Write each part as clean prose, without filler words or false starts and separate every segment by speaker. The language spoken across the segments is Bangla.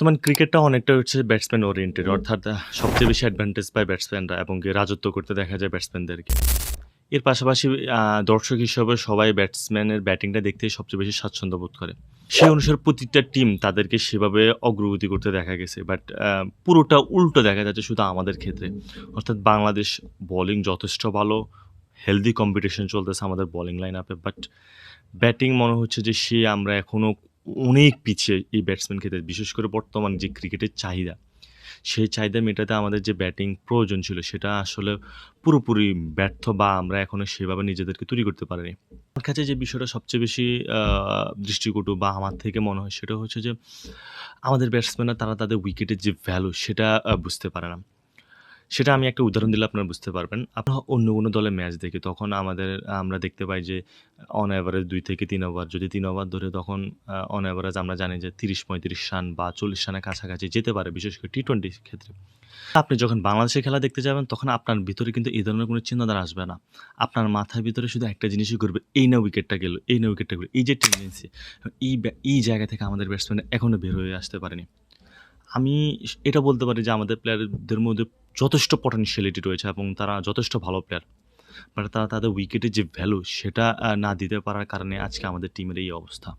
Speaker 1: বর্তমান ক্রিকেটটা অনেকটা হচ্ছে ব্যাটসম্যান ওরিয়েন্টেড অর্থাৎ সবচেয়ে বেশি অ্যাডভান্টেজ পায় ব্যাটসম্যানরা এবং রাজত্ব করতে দেখা যায় ব্যাটসম্যানদেরকে। এর পাশাপাশি দর্শক হিসেবে সবাই ব্যাটসম্যানের ব্যাটিংটা দেখতেই সবচেয়ে বেশি স্বাচ্ছন্দ্য বোধ করে। সেই অনুসারে প্রতিটা টিম তাদেরকে সেভাবে অগ্রগতি করতে দেখা গেছে। বাট পুরোটা উল্টো দেখা যাচ্ছে শুধু আমাদের ক্ষেত্রে। অর্থাৎ বাংলাদেশ বোলিং যথেষ্ট ভালো, হেলথি কম্পিটিশন চলতেছে আমাদের বোলিং লাইন আপে। বাট ব্যাটিং মনে হচ্ছে যে আমরা এখনো অনেক পিছিয়ে এই ব্যাটসম্যান ক্ষেত্রে। বিশেষ করে বর্তমান যে ক্রিকেটের চাহিদা, সেই চাহিদা মেটাতে আমাদের যে ব্যাটিং প্রয়োজন ছিল সেটা আসলে পুরোপুরি ব্যর্থ বা আমরা এখনো সেভাবে নিজেদেরকে তৈরি করতে পারিনি। আমার কাছে যে বিষয়টা সবচেয়ে বেশি আ দৃষ্টিকটু বা আমার থেকে মনে হয় সেটা হচ্ছে যে আমাদের ব্যাটসম্যানরা তারা তাদের উইকেটের যে ভ্যালু সেটা বুঝতে পারে না। সেটা আমি একটা উদাহরণ দিলে আপনারা বুঝতে পারবেন। আপনারা অন্য কোনো দলের ম্যাচ দেখি তখন আমরা দেখতে পাই যে অন এভারেজ ২ থেকে ৩ ওভার যদি ৩ ওভার ধরে তখন অন এভারেজ আমরা জানি যে ৩০-৩৫ রান বা ৪০ রানের কাছাকাছি যেতে পারে বিশেষ করে টি-টোয়েন্টির ক্ষেত্রে। আপনি যখন বাংলাদেশের খেলা দেখতে যাবেন তখন আপনার ভিতরে কিন্তু এই ধরনের কোনো চিন্তাধারা আসবে না। আপনার মাথার ভিতরে শুধু একটা জিনিসই ঘুরবে, এই না উইকেটটা গেল, এই না উইকেটটা গেল। এই যে টেনডেন্সি এই জায়গা থেকে আমাদের ব্যাটসম্যান এখনো বের হয়ে আসতে পারেনি। আমি এটা বলতে পারি যে আমাদের প্লেয়ারদের মধ্যে যথেষ্ট পটেনশিয়ালিটি রয়েছে এবং তারা যথেষ্ট ভালো প্লেয়ার। বাট তারা তাদের উইকেটের যে ভ্যালু সেটা না দিতে পারার কারণে আজকে আমাদের টিমের এই অবস্থা।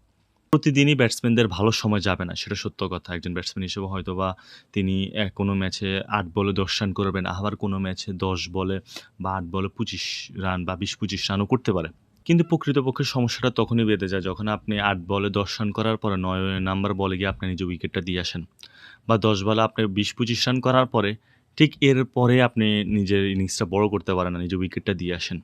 Speaker 1: প্রতিদিনই ব্যাটসম্যানদের ভালো সময় যাবে না, সেটা সত্য কথা। একজন ব্যাটসম্যান হিসেবে হয়তোবা তিনি কোনো ম্যাচে ৮ বলে ১০ রান করবেন, আবার কোনো ম্যাচে ১০ বলে বা ৮ বলে ২৫ রান বা ২০-২৫ রানও করতে পারে। কিন্তু প্রকৃতপক্ষে সমস্যাটা তখনই বেঁধে যায় যখন আপনি ৮ বলে ১০ রান করার পরে ৯ নাম্বার বলে গিয়ে আপনি নিজে উইকেটটা দিয়ে আসেন। বা ১০ বলে আপনি ২০-২৫ রান করার পরে ঠিক এর পরে আপনি নিজের ইনিংসটা বড় করতে পারেন না, নিজের উইকেটটা দিয়ে আসেন।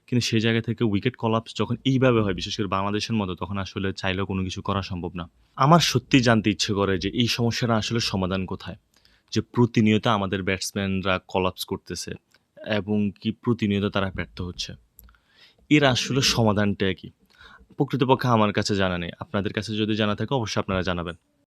Speaker 1: কিন্তু সেই জায়গা থেকে উইকেট কলাপস যখন এইভাবে হয়, বিশেষ করে বাংলাদেশের মতো, তখন আসলে চাইলেও কোনো কিছু করা সম্ভব না। আমার সত্যিই জানতে ইচ্ছে করে যে এই সমস্যাটা আসলে সমাধান কোথায়? যে প্রতিনিয়ত আমাদের ব্যাটসম্যানরা কলাপস করতেছে এবং কি প্রতিনিয়ত তারা ব্যর্থ হচ্ছে। এর আসলে সমাধানটা কি? প্রকৃতপক্ষে আমার কাছে জানা নেই। আপনাদের কাছে যদি জানা থাকে অবশ্যই আপনারা জানাবেন।